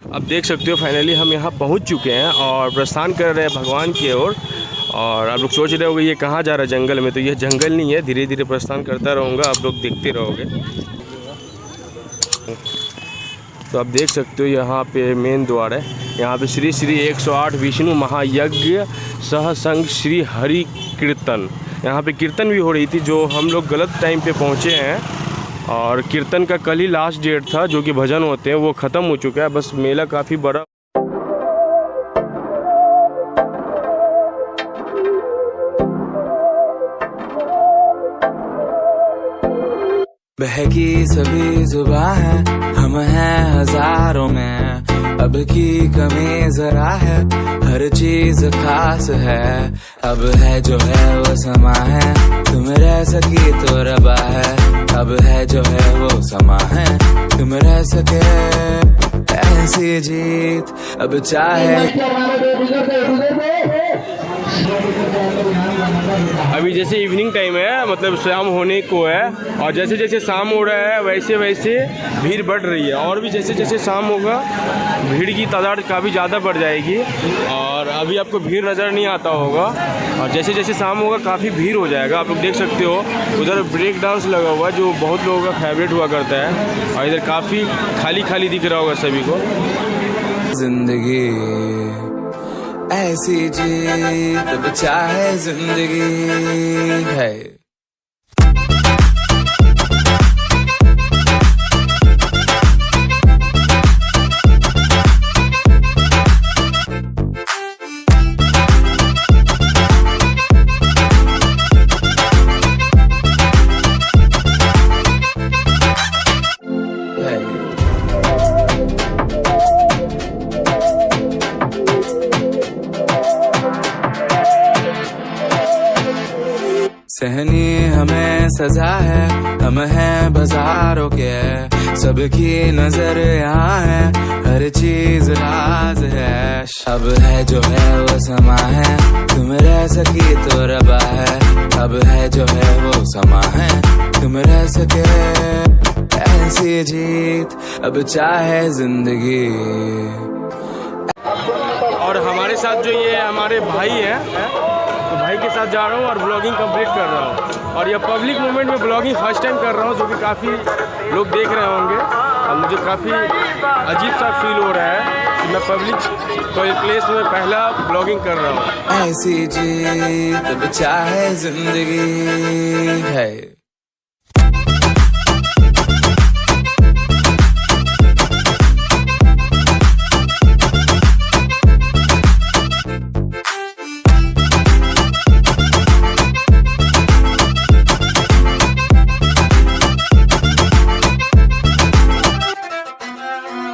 अब देख सकते हो फाइनली हम यहाँ पहुँच चुके हैं और प्रस्थान कर रहे हैं भगवान की ओर। और आप लोग सोच रहे होंगे ये कहाँ जा रहा है जंगल में, तो ये जंगल नहीं है, धीरे धीरे प्रस्थान करता रहूँगा, आप लोग देखते रहोगे। तो आप देख सकते हो यहाँ पे मेन द्वार है। यहाँ पे श्री श्री 108 विष्णु महायज्ञ सह संग श्री हरि कीर्तन, यहाँ पे कीर्तन भी हो रही थी, जो हम लोग गलत टाइम पे पहुँचे हैं। और कीर्तन का कल ही लास्ट डेट था, जो कि भजन होते हैं वो ख़त्म हो चुका है। बस मेला काफ़ी बड़ा। बहकी सभी जुबां है, हम हैं हजारों में, अब की कमी जरा है, हर चीज खास है। अब है जो है वो समा है, तुम रह सकी तो रबा है। अब है जो है वो समा है, तुम रह सके ऐसी जीत अब चाहे। अभी जैसे इवनिंग टाइम है, मतलब शाम होने को है, और जैसे जैसे शाम हो रहा है वैसे वैसे भीड़ बढ़ रही है। और भी जैसे जैसे शाम होगा भीड़ की तादाद काफ़ी ज़्यादा बढ़ जाएगी। और अभी आपको भीड़ नज़र नहीं आता होगा, और जैसे जैसे शाम होगा काफ़ी भीड़ हो जाएगा। आप लोग देख सकते हो उधर ब्रेक डांस लगा हुआ है, जो बहुत लोगों का फेवरेट हुआ करता है। और इधर काफ़ी खाली खाली दिख रहा होगा सभी को। जिंदगी ऐसी जीत अब चाहे जिंदगी है। सहनी हमें सजा है, हम हैं बाजारों के, सबकी नजर यहाँ है, हर चीज राज है। अब है जो है वो समा है, तुम रह सकी तो रबा है। अब है जो है वो समा है, तुम रह सके ऐसी जीत अब चाहे जिंदगी। और हमारे साथ जो ये हमारे भाई हैं, तो भाई के साथ जा रहा हूँ और ब्लॉगिंग कंप्लीट कर रहा हूँ। और ये पब्लिक मूवमेंट में ब्लॉगिंग फर्स्ट टाइम कर रहा हूँ, जो कि काफ़ी लोग देख रहे होंगे। और मुझे काफ़ी अजीब सा फील हो रहा है कि मैं पब्लिक कोई प्लेस में पहला ब्लॉगिंग कर रहा हूँ। ऐसी जीत अब चाहे जिंदगी है।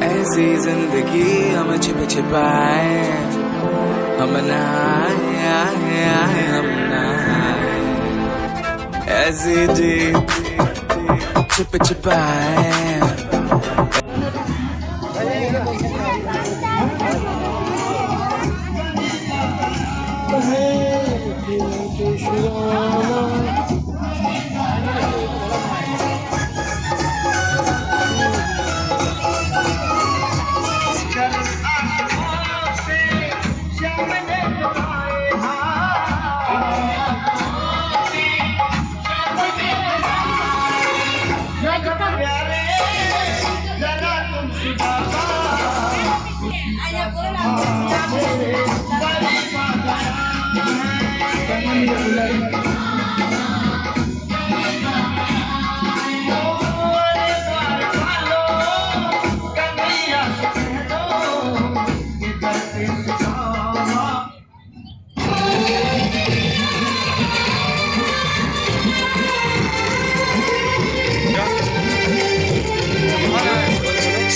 ऐसी जिंदगी हम छिप छिपाए, हम नहाए हम नहाए। ऐसी जीत छिप छिपाए।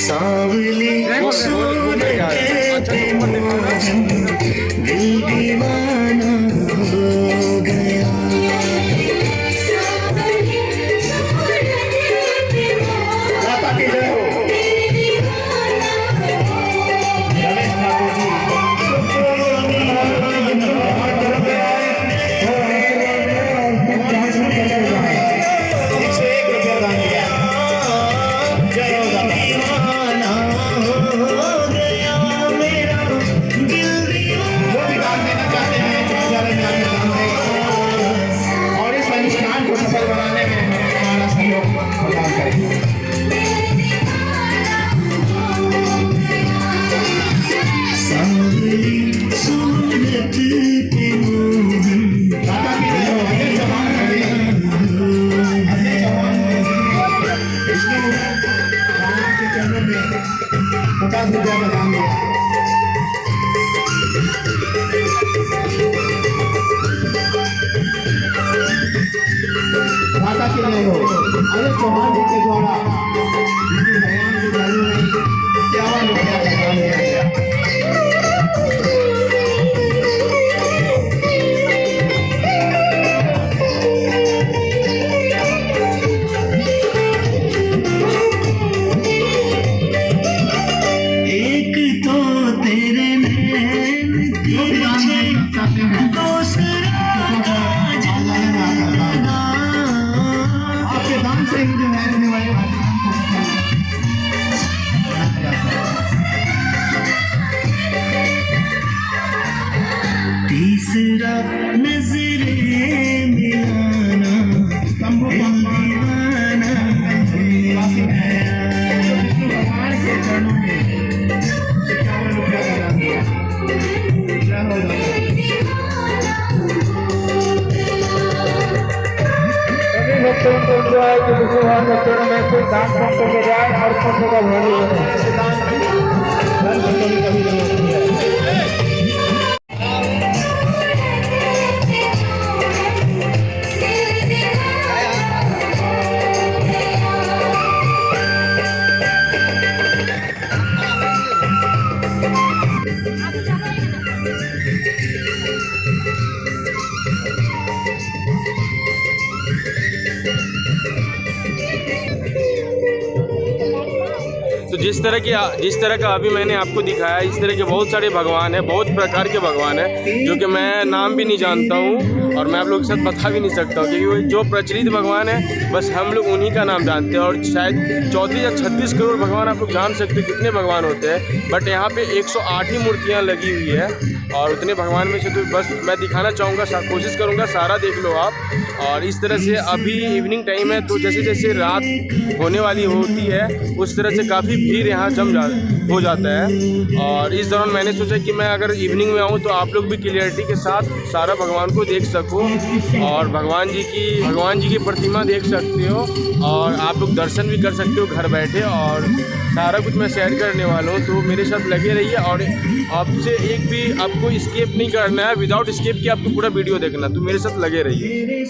सावली दिल दीवाना हो गया। जय राधा के चरणों में 50 रुपया का दान दिया। राधा के लिए हो अनिल चौहान जी के द्वारा भगवान के चरणों में 51 रुपया का दान दिया गया। आपके दान से ही जो है होने वाले तीसरा नजरे मिलाना दीवाना है। भगवान के चरणों में 51 रुपया का दान दिया। भक्तों को जो है कि विष्णुवान भक्तों में कोई दान कम करके जाए और कम का भोली है ऐसे दान भक्तों की कभी नहीं होती है। तो जिस तरह का अभी मैंने आपको दिखाया, इस तरह के बहुत सारे भगवान हैं, बहुत प्रकार के भगवान हैं जो कि मैं नाम भी नहीं जानता हूँ और मैं आप लोगों के साथ बता भी नहीं सकता हूँ, क्योंकि जो प्रचलित भगवान है बस हम लोग उन्हीं का नाम जानते हैं। और शायद 34 या 36 करोड़ भगवान आप लोग जान सकते हैं कितने भगवान होते हैं, बट यहाँ पे 108 ही मूर्तियाँ लगी हुई है और उतने भगवान में से तो बस मैं दिखाना चाहूँगा, कोशिश करूँगा सारा देख लो आप। और इस तरह से अभी इवनिंग टाइम है तो जैसे जैसे रात होने वाली होती है उस तरह से काफ़ी भीड़ यहाँ हो जाता है। और इस दौरान मैंने सोचा कि मैं अगर इवनिंग में आऊँ तो आप लोग भी क्लियरिटी के साथ सारा भगवान को देख सको और भगवान जी की प्रतिमा देख सकते हो और आप लोग दर्शन भी कर सकते हो घर बैठे। और सारा कुछ मैं शेयर करने वाला हूँ, तो मेरे साथ लगे रहिए। और आपसे एक भी आपको स्किप नहीं करना है, विदाउट स्किप के आपको पूरा वीडियो देखना, तो मेरे साथ लगे रहिए।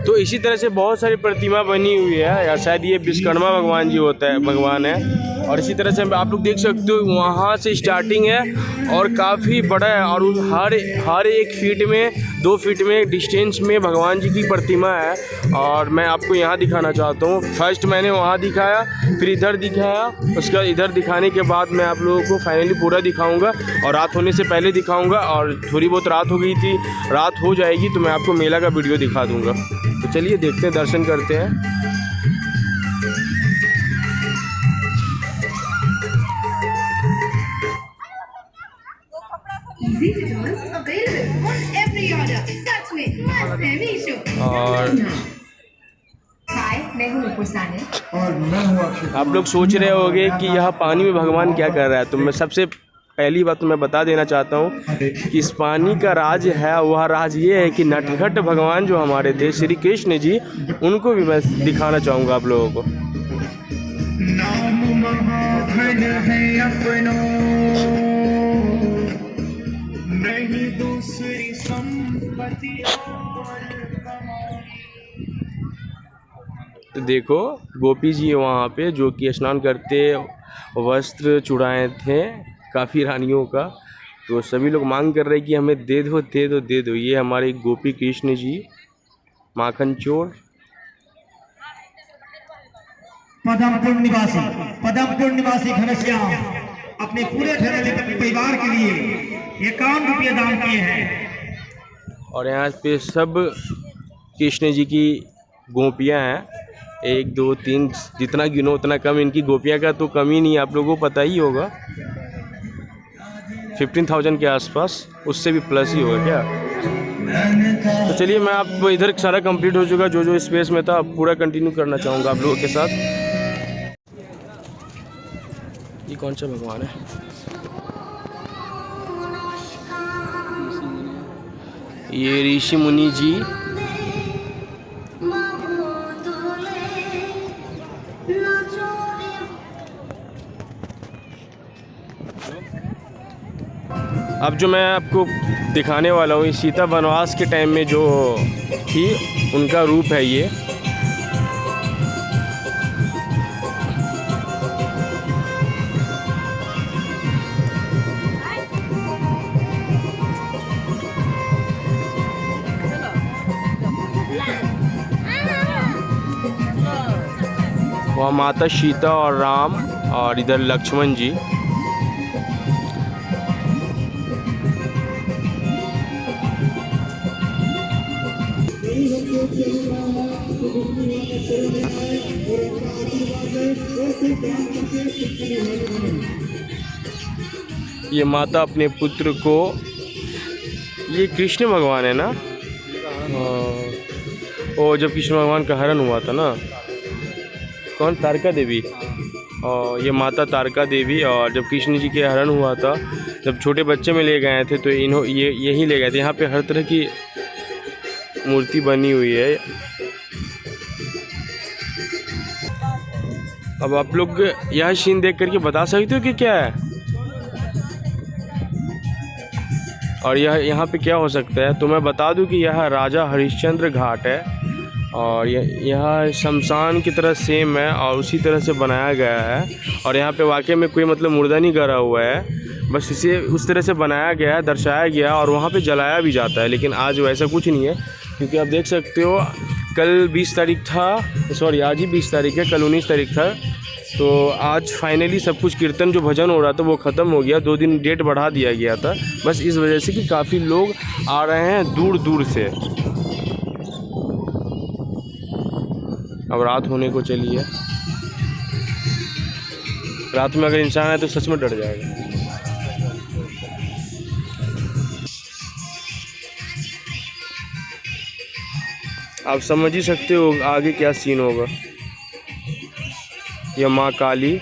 तो इसी तरह से बहुत सारी प्रतिमा बनी हुई है, या शायद ये विश्वकर्मा भगवान जी भगवान है। और इसी तरह से आप लोग देख सकते हो वहाँ से स्टार्टिंग है और काफ़ी बड़ा है और हर एक फीट में 2 फीट में डिस्टेंस में भगवान जी की प्रतिमा है। और मैं आपको यहाँ दिखाना चाहता हूँ। फर्स्ट मैंने वहाँ दिखाया, फिर इधर दिखाया, उसका इधर दिखाने के बाद मैं आप लोगों को फाइनली पूरा दिखाऊंगा और रात होने से पहले दिखाऊंगा। और थोड़ी बहुत रात हो गई थी, रात हो जाएगी तो मैं आपको मेला का वीडियो दिखा दूँगा। तो चलिए देखते हैं, दर्शन करते हैं। और आप लोग सोच रहे होंगे कि यह पानी में भगवान क्या कर रहा है, तो मैं सबसे पहली बात तो मैं बता देना चाहता हूँ कि इस पानी का राज है, वह राज ये है कि नटखट भगवान जो हमारे थे श्री कृष्ण जी, उनको भी मैं दिखाना चाहूँगा आप लोगों को। नाम महाधन है अपनो, नहीं दूसरी संपत्ति और कमाई। तो देखो गोपी जी वहाँ पे जो कि स्नान करते वस्त्र चुराए थे काफ़ी रानियों का, तो सभी लोग मांग कर रहे हैं कि हमें दे दो दे दो दे दो। ये हमारे गोपी कृष्ण जी माखन चोर। पदमपुर निवासी घनश्याम अपने पूरे परिवार के लिए 51 रुपये दान किए हैं। और यहाँ पे सब कृष्ण जी की गोपियाँ हैं, 1 2 3 जितना गिनो उतना कम। इनकी गोपियाँ का तो कम ही नहीं, आप लोगों को पता ही होगा, 15,000 के आसपास, उससे भी प्लस ही होगा क्या। तो चलिए मैं आप इधर सारा कंप्लीट हो चुका, जो स्पेस में था पूरा कंटिन्यू करना चाहूँगा आप लोगों के साथ। ये कौन सा भगवान है? ये ऋषि मुनि जी। अब जो मैं आपको दिखाने वाला हूँ, सीता वनवास के टाइम में जो थी उनका रूप है ये। वहाँ माता सीता और राम और इधर लक्ष्मण जी। ये माता अपने पुत्र को, ये कृष्ण भगवान है ना? और जब कृष्ण भगवान का हरण हुआ था ना, कौन? तारका देवी। और ये माता तारका देवी, और जब कृष्ण जी के हरण हुआ था, जब छोटे बच्चे में ले गए थे तो ये यहीं ले गए थे। यहाँ पे हर तरह की मूर्ति बनी हुई है। अब आप लोग यह सीन देख करके बता सकते हो कि क्या है, और यह यहाँ पे क्या हो सकता है? तो मैं बता दूं कि यह राजा हरिश्चंद्र घाट है, और यह शमशान की तरह सेम है और उसी तरह से बनाया गया है। और यहाँ पे वाकई में कोई मतलब मुर्दा नहीं गड़ा हुआ है, बस इसे उस तरह से बनाया गया है, दर्शाया गया, और वहाँ पे जलाया भी जाता है। लेकिन आज वैसा कुछ नहीं है, क्योंकि आप देख सकते हो कल 20 तारीख था, सॉरी आज ही 20 तारीख है, कल 19 तारीख था। तो आज फाइनली सब कुछ, कीर्तन जो भजन हो रहा था वो ख़त्म हो गया। 2 दिन डेट बढ़ा दिया गया था, बस इस वजह से कि काफ़ी लोग आ रहे हैं दूर दूर से। अब रात होने को चली है। रात में अगर इंसान है तो सच में डर जाएगा। आप समझ ही सकते हो आगे क्या सीन होगा। यह माँ काली,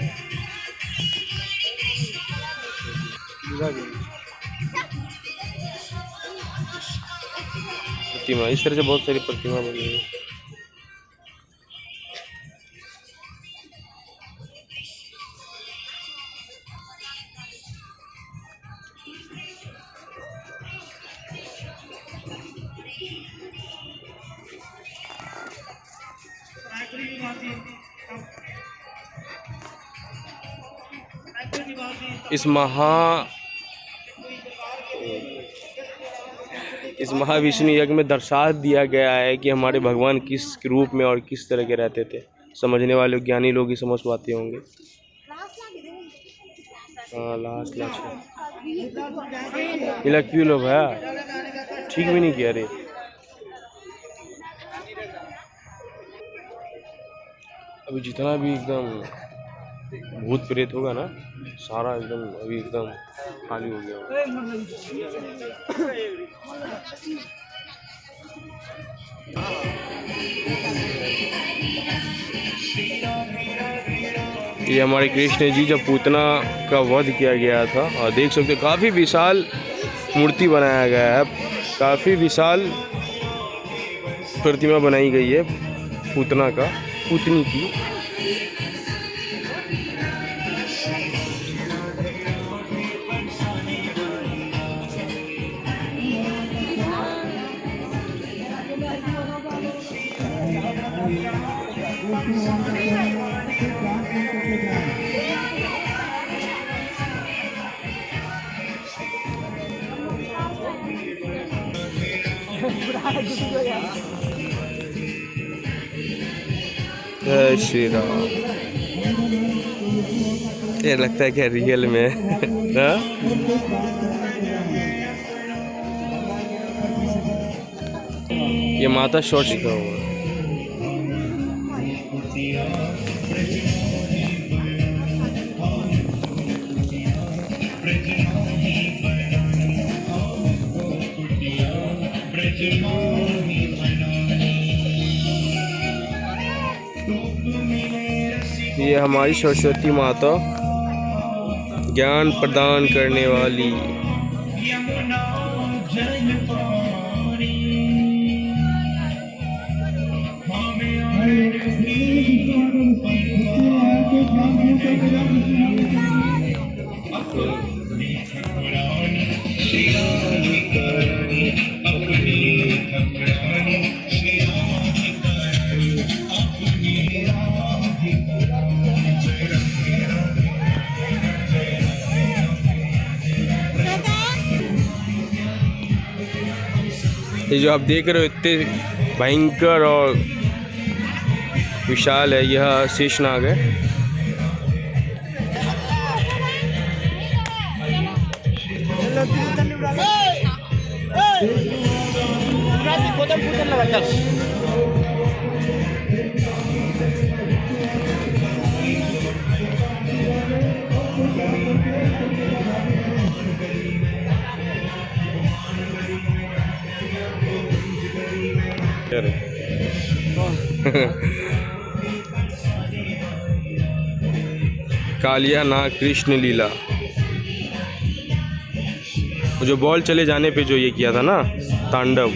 प्रतिमा, इस तरह से बहुत सारी प्रतिमा बनी है। इस महाविष्णु यज्ञ में दर्शा दिया गया है कि हमारे भगवान किस रूप में और किस तरह के रहते थे। समझने वाले ज्ञानी लोग ही समझ पाते होंगे। हाँ लास्ट इला क्यों लोग है, ठीक भी नहीं किया रे। अभी जितना भी एकदम भूत प्रेत होगा ना, सारा एकदम अभी एकदम खाली हो गया होगा। ये हमारे कृष्ण जी जब पूतना का वध किया गया था, और देख सकते हो काफ़ी विशाल मूर्ति बनाया गया है, काफ़ी विशाल प्रतिमा बनाई गई है पूतना का, पूतनी की। जय श्री राम। ये लगता है क्या रियल में? हाँ? ये माता शॉर्ट लिखा हुआ है। ये हमारी सरस्वती माता ज्ञान प्रदान करने वाली। ये जो आप देख रहे हो इतने भयंकर और विशाल है, यह शेषनाग है। कालिया नाग कृष्ण लीला। जो बॉल चले जाने पे जो ये किया था ना तांडव।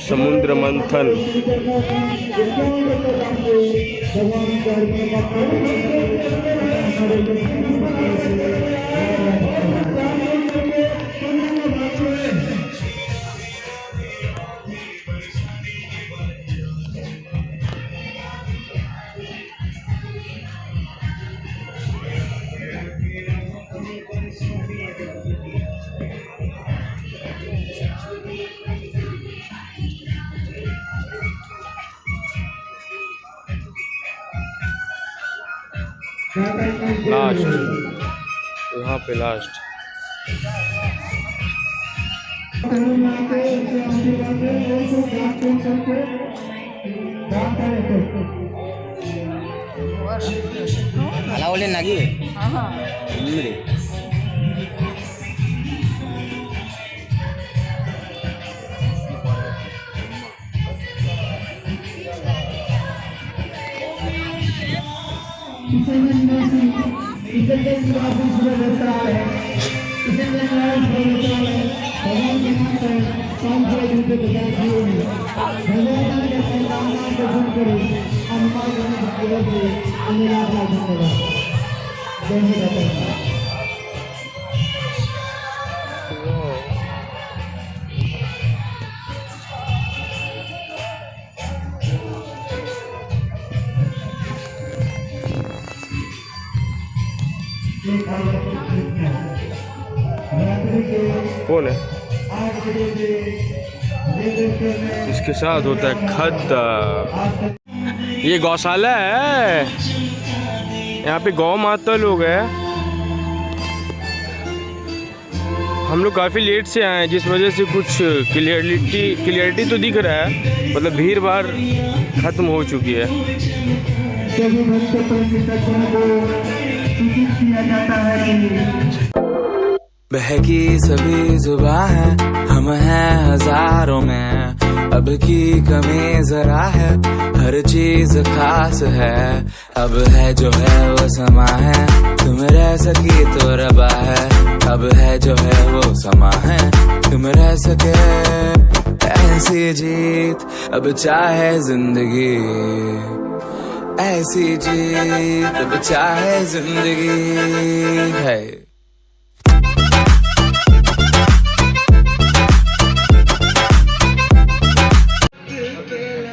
समुद्र मंथन। लास्ट यहाँ पे लास्ट। ಅಲ್ಲ ಒಳ್ಳೆ ನಗಿ कौन है? इसके साथ होता है खद्दर। ये गौशाला है, यहाँ पे गौ माता लोग हैं। हम लोग काफ़ी लेट से आए हैं, जिस वजह से कुछ क्लियरिटी तो दिख रहा है, मतलब भीड़ भाड़ खत्म हो चुकी है। बहकी सभी जुबां है, हम हैं हजारों में, अब की कमी जरा है, हर चीज खास है। अब है जो है वो समा है, तुम रह सकी तो रबा है। अब है जो है वो समा है, तुम रह सके ऐसी जीत, अब चाहे जिंदगी ऐसी जीत, अब चाहे जिंदगी है।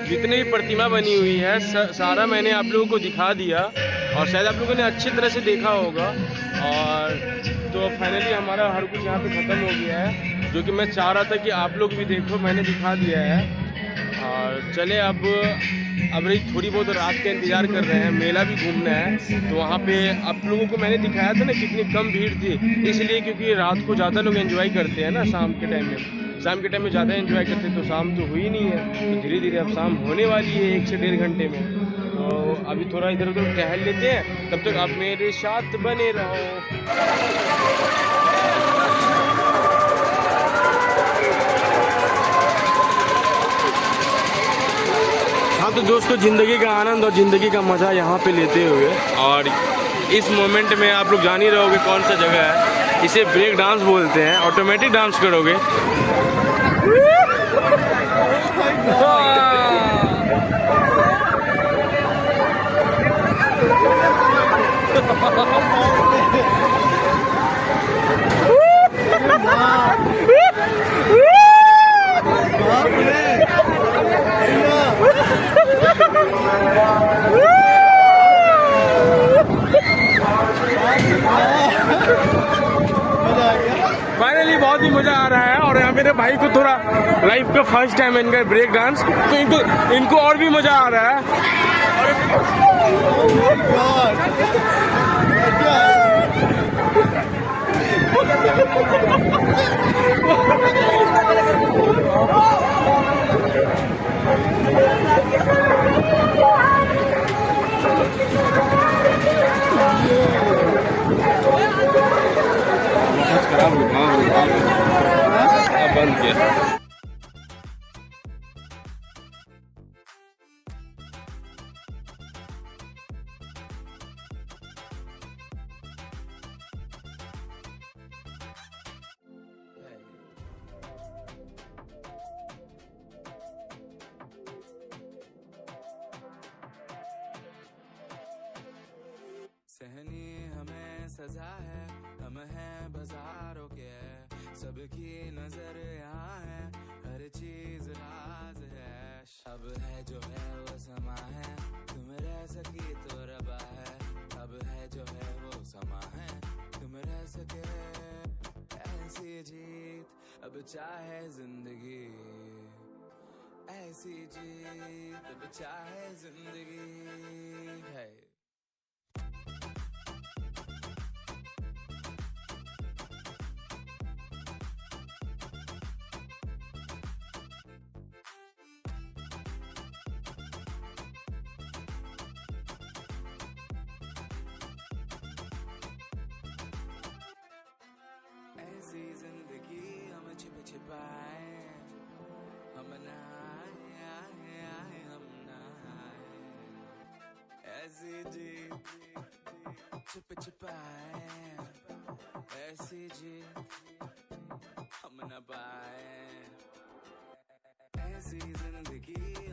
जितनी भी प्रतिमा बनी हुई है सारा मैंने आप लोगों को दिखा दिया, और शायद आप लोगों ने अच्छी तरह से देखा होगा। और तो फाइनली हमारा हर कुछ यहाँ पे ख़त्म हो गया है, जो कि मैं चाह रहा था कि आप लोग भी देखो, मैंने दिखा दिया है। और चले अब रही थोड़ी बहुत रात का इंतज़ार कर रहे हैं, मेला भी घूमना है। तो वहाँ पे आप लोगों को मैंने दिखाया था ना कितनी कम भीड़ थी, इसलिए क्योंकि रात को ज़्यादा लोग एंजॉय करते हैं ना, शाम के टाइम में ज़्यादा एंजॉय करते हैं। तो शाम तो हुई नहीं है, तो धीरे धीरे अब शाम होने वाली है 1 से 1.5 घंटे में। तो अभी थोड़ा इधर उधर टहल लेते हैं, तब तक आप मेरे साथ बने रहो। फिलहाल तो दोस्तों ज़िंदगी का आनंद और ज़िंदगी का मज़ा यहाँ पे लेते हुए, और इस मोमेंट में आप लोग जान ही रहोगे कौन सा जगह है। इसे ब्रेक डांस बोलते हैं। ऑटोमेटिक डांस करोगे। फाइनली बहुत ही मज़ा आ रहा है। और यहाँ मेरे भाई को थोड़ा लाइफ का फर्स्ट टाइम इनका ब्रेक डांस, तो इनको और भी मज़ा आ रहा है। बंद किया। सहनी हमें सजा है, हम हैं बाजारों के, सबकी नजर यहाँ है, हर चीज राज है। अब है जो है वो समा है, तुम रह सकी तो रबा है। अब है जो है वो समा है, तुम रह सके, ऐसी जीत अब चाहे जिंदगी, ऐसी जीत अब चाहे जिंदगी है। ऐसी जिंदगी हम छिपाए, हम नहाए हम नहाए। ऐसी जीत छिपाए, ऐसी जीत हम न पाए। ऐसी जिंदगी